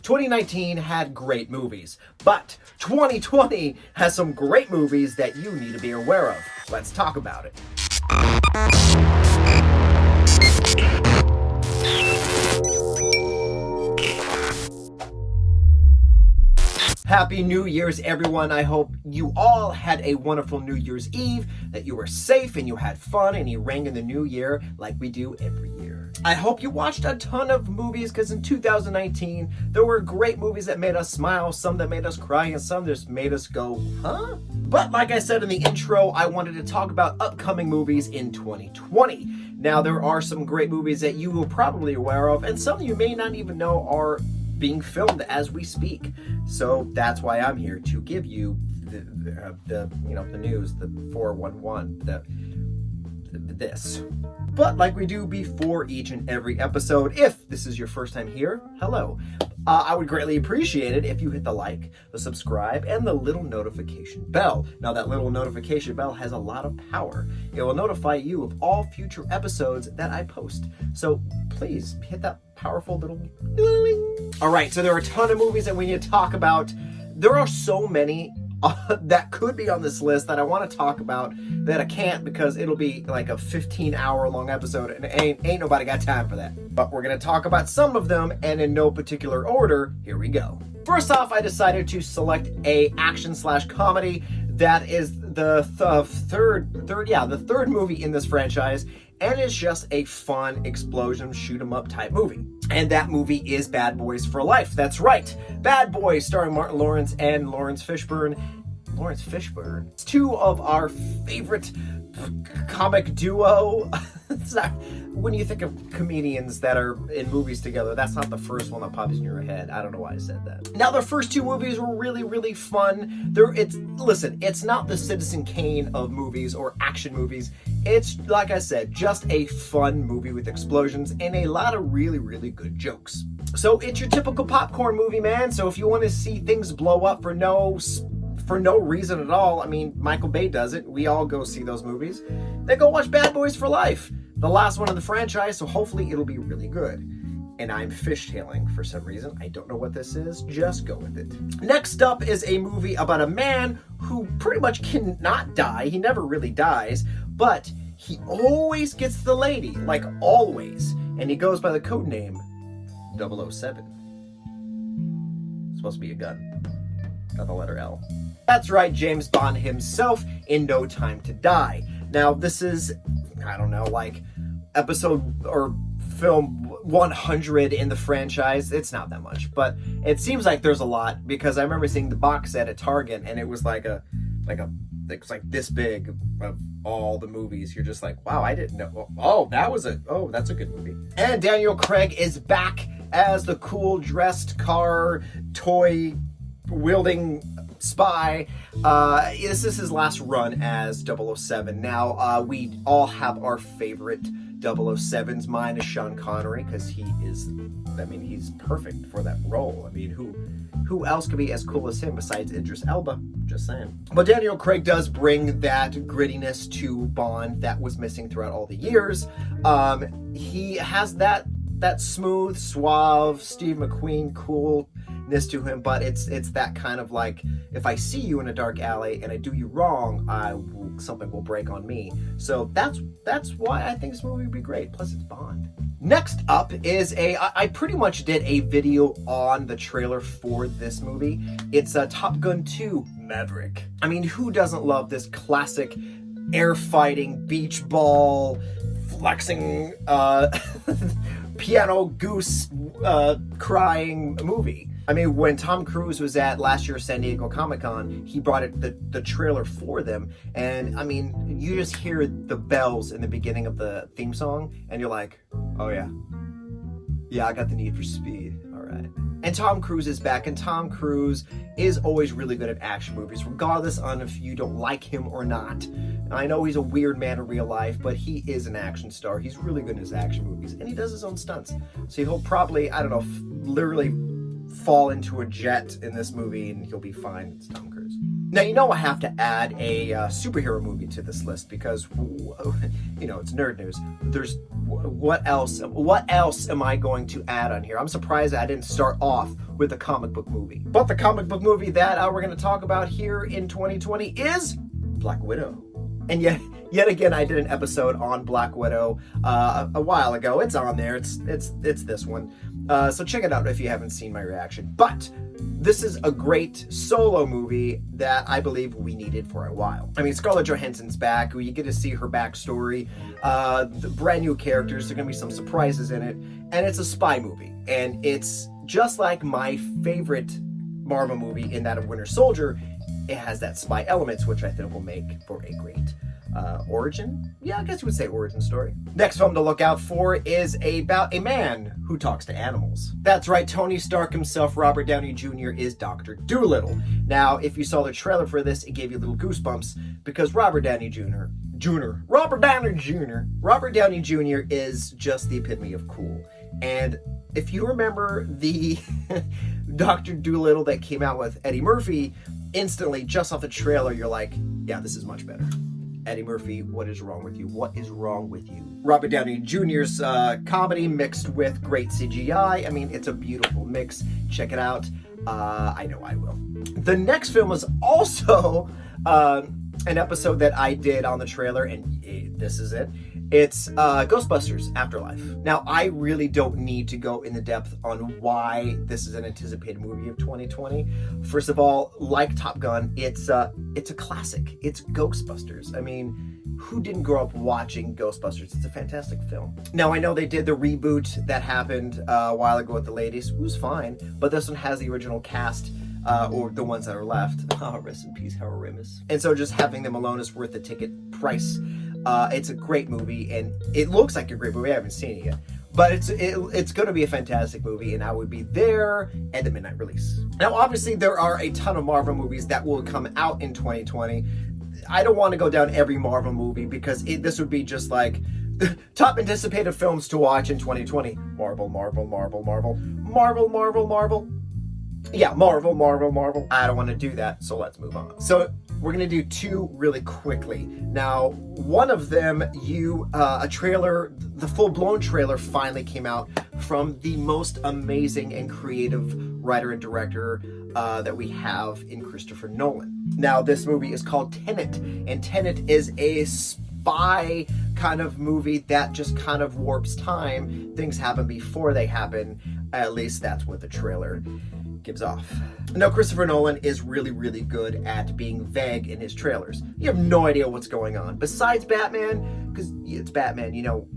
2019 had great movies, but 2020 has some great movies that you need to be aware of. Let's talk about it. Happy New Year's, everyone. I hope you all had a wonderful New Year's Eve, that you were safe and you had fun and you rang in the new year like we do every year. I hope you watched a ton of movies, because in 2019, there were great movies that made us smile, some that made us cry, and some just made us go, huh? But like I said in the intro, I wanted to talk about upcoming movies in 2020. Now, there are some great movies that you will probably be aware of, and some you may not even know are being filmed as we speak. So that's why I'm here, to give you the news, the 411, this. But like we do before each and every episode, if this is your first time here, hello. I would greatly appreciate it if you hit the like, the subscribe, and the little notification bell. Now, that little notification bell has a lot of power. It will notify you of all future episodes that I post. So please hit that powerful little ding. All right, so there are a ton of movies that we need to talk about. There are so many that could be on this list that I want to talk about that I can't, because it'll be like a 15-hour long episode, and ain't nobody got time for that. But we're going to talk about some of them, and in no particular order. Here we go. First off, I decided to select a action/comedy that is the third movie in this franchise, and it's just a fun explosion shoot 'em up type movie. And that movie is Bad Boys for Life. That's right, Bad Boys, starring Martin Lawrence and Lawrence Fishburne. It's two of our favorite comic duo. When you think of comedians that are in movies together, that's not the first one that pops in your head. I don't know why I said that. Now, the first two movies were really, really fun. It's not the Citizen Kane of movies or action movies. It's, like I said, just a fun movie with explosions and a lot of really, really good jokes. So it's your typical popcorn movie, man. So if you want to see things blow up for no reason at all, I mean, Michael Bay does it. We all go see those movies. Then go watch Bad Boys for Life, the last one in the franchise, so hopefully it'll be really good. And I'm fishtailing for some reason. I don't know what this is. Just go with it. Next up is a movie about a man who pretty much cannot die. He never really dies, but he always gets the lady, like always. And he goes by the code name 007. It's supposed to be a gun, not the letter L. That's right, James Bond himself in No Time to Die. Now, this is, I don't know, like episode or film 100 in the franchise. It's not that much, but it seems like there's a lot, because I remember seeing the box set at Target, and it was like it's like this big of all the movies. You're just like, wow, I didn't know. That's a good movie. And Daniel Craig is back as the cool dressed car toy wielding spy. This is his last run as 007. Now, we all have our favorite 007s. Mine is Sean Connery, because he's perfect for that role. I mean, who else could be as cool as him besides Idris Elba? Just saying. But Daniel Craig does bring that grittiness to Bond that was missing throughout all the years. He has that smooth, suave, Steve McQueen coolness to him, but it's that kind of like, if I see you in a dark alley and I do you wrong, something will break on me. So that's why I think this movie would be great. Plus, it's Bond. Next up is I pretty much did a video on the trailer for this movie. It's Top Gun 2 Maverick. I mean, who doesn't love this classic air fighting, beach ball, flexing, piano goose crying movie? I mean, when Tom Cruise was at last year's San Diego Comic-Con, he brought the trailer for them, and I mean, you just hear the bells in the beginning of the theme song, and you're like, oh yeah, I got the Need for Speed, all right. And Tom Cruise is back, and Tom Cruise is always really good at action movies, regardless on if you don't like him or not. And I know he's a weird man in real life, but he is an action star. He's really good in his action movies, and he does his own stunts. So he'll probably, I don't know, literally fall into a jet in this movie and he'll be fine. It's Tom Cruise. Now, you know I have to add a superhero movie to this list because, you know, it's nerd news. There's what else am I going to add on here? I'm surprised I didn't start off with a comic book movie. But the comic book movie that we're going to talk about here in 2020 is Black Widow. And yet again, I did an episode on Black Widow a while ago. It's on there. It's this one. So check it out if you haven't seen my reaction. But this is a great solo movie that I believe we needed for a while. I mean, Scarlett Johansson's back. You get to see her backstory. The brand new characters. There are going to be some surprises in it. And it's a spy movie. And it's just like my favorite Marvel movie in that of Winter Soldier. It has that spy elements, which I think will make for a great origin. Yeah, I guess you would say origin story. Next film to look out for is about a man who talks to animals. That's right, Tony Stark himself, Robert Downey Jr. is Dr. Dolittle. Now, if you saw the trailer for this, it gave you little goosebumps because Robert Downey Jr. is just the epitome of cool. And if you remember the Dr. Dolittle that came out with Eddie Murphy, instantly, just off the trailer, you're like, yeah, this is much better. Eddie Murphy, what is wrong with you? What is wrong with you? Robert Downey Jr.'s comedy mixed with great CGI. I mean, it's a beautiful mix. Check it out. I know I will. The next film is also an episode that I did on the trailer, and this is it. It's Ghostbusters Afterlife. Now, I really don't need to go into depth on why this is an anticipated movie of 2020. First of all, like Top Gun, it's a classic. It's Ghostbusters. I mean, who didn't grow up watching Ghostbusters? It's a fantastic film. Now, I know they did the reboot that happened a while ago with the ladies. It was fine, but this one has the original cast. Or the ones that are left. Rest in peace, Harold Ramis. And so just having them alone is worth the ticket price. It's a great movie, and it looks like a great movie. I haven't seen it yet. But it's going to be a fantastic movie, and I would be there at the midnight release. Now, obviously, there are a ton of Marvel movies that will come out in 2020. I don't want to go down every Marvel movie because this would be just like top anticipated films to watch in 2020. Marvel. Yeah, Marvel. I don't want to do that, so let's move on. So we're going to do two really quickly. Now, one of them, a trailer, the full-blown trailer finally came out from the most amazing and creative writer and director that we have in Christopher Nolan. Now, this movie is called Tenant, and Tenant is a spy kind of movie that just kind of warps time. Things happen before they happen. At least that's what the trailer gives off. Now, Christopher Nolan is really, really good at being vague in his trailers. You have no idea what's going on. Besides Batman, because it's Batman, you know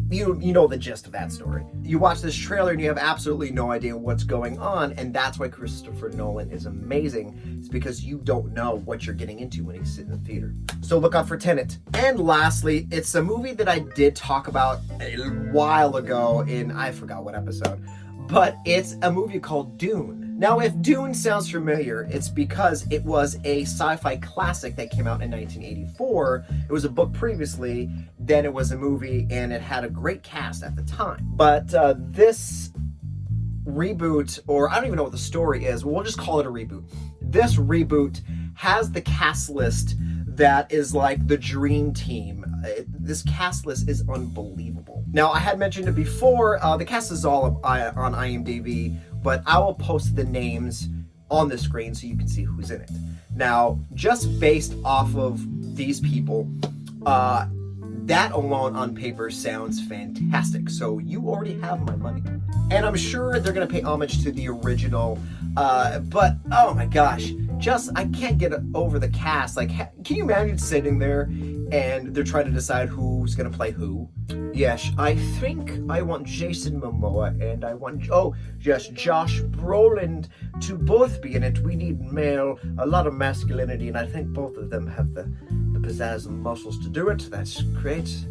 the gist of that story. You watch this trailer and you have absolutely no idea what's going on, and that's why Christopher Nolan is amazing. It's because you don't know what you're getting into when you sit in the theater. So look out for Tenet. And lastly, it's a movie that I did talk about a while ago in, I forgot what episode, but it's a movie called Dune. Now, if Dune sounds familiar, it's because it was a sci-fi classic that came out in 1984. It was a book previously, then it was a movie, and it had a great cast at the time. But this reboot, or I don't even know what the story is, we'll just call it a reboot. This reboot has the cast list that is like the dream team. This cast list is unbelievable. Now, I had mentioned it before, the cast is all on IMDb, but I will post the names on the screen so you can see who's in it. Now, just based off of these people, that alone on paper sounds fantastic. So you already have my money. And I'm sure they're going to pay homage to the original, but oh my gosh, I can't get over the cast. Like, can you imagine sitting there and they're trying to decide who's going to play who? Yes, I think I want Jason Momoa and I want, Josh Brolin to both be in it. We need a lot of masculinity, and I think both of them have the pizzazz and muscles to do it. That's great.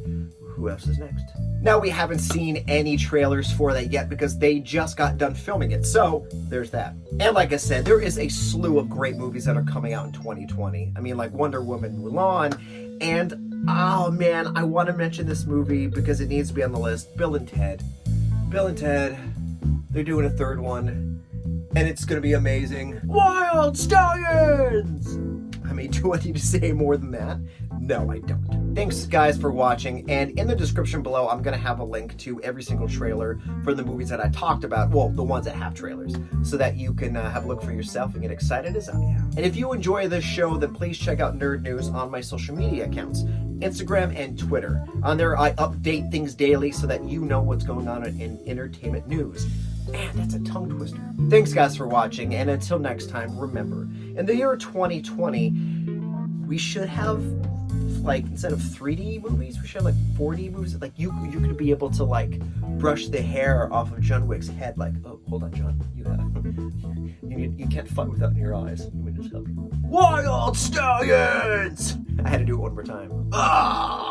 Who else is next? Now, we haven't seen any trailers for that yet because they just got done filming it. So there's that. And like I said, there is a slew of great movies that are coming out in 2020. I mean, like Wonder Woman, Mulan, and oh man, I want to mention this movie because it needs to be on the list. Bill and Ted. They're doing a third one, and it's going to be amazing. Wild Stallions! I mean, do I need to say more than that? No, I don't. Thanks, guys, for watching. And in the description below, I'm going to have a link to every single trailer for the movies that I talked about. Well, the ones that have trailers, so that you can have a look for yourself and get excited as I am. And if you enjoy this show, then please check out Nerd News on my social media accounts, Instagram and Twitter. On there, I update things daily so that you know what's going on in entertainment news. Man, that's a tongue twister. Thanks, guys, for watching. And until next time, remember, in the year 2020, we should have, like, instead of 3D movies, we should have, like, 4D movies. Like, you could be able to, like, brush the hair off of John Wick's head. Like, oh, hold on, John. You can't fight without your eyes. Let me just help you. Wild Stallions! I had to do it one more time. Ah!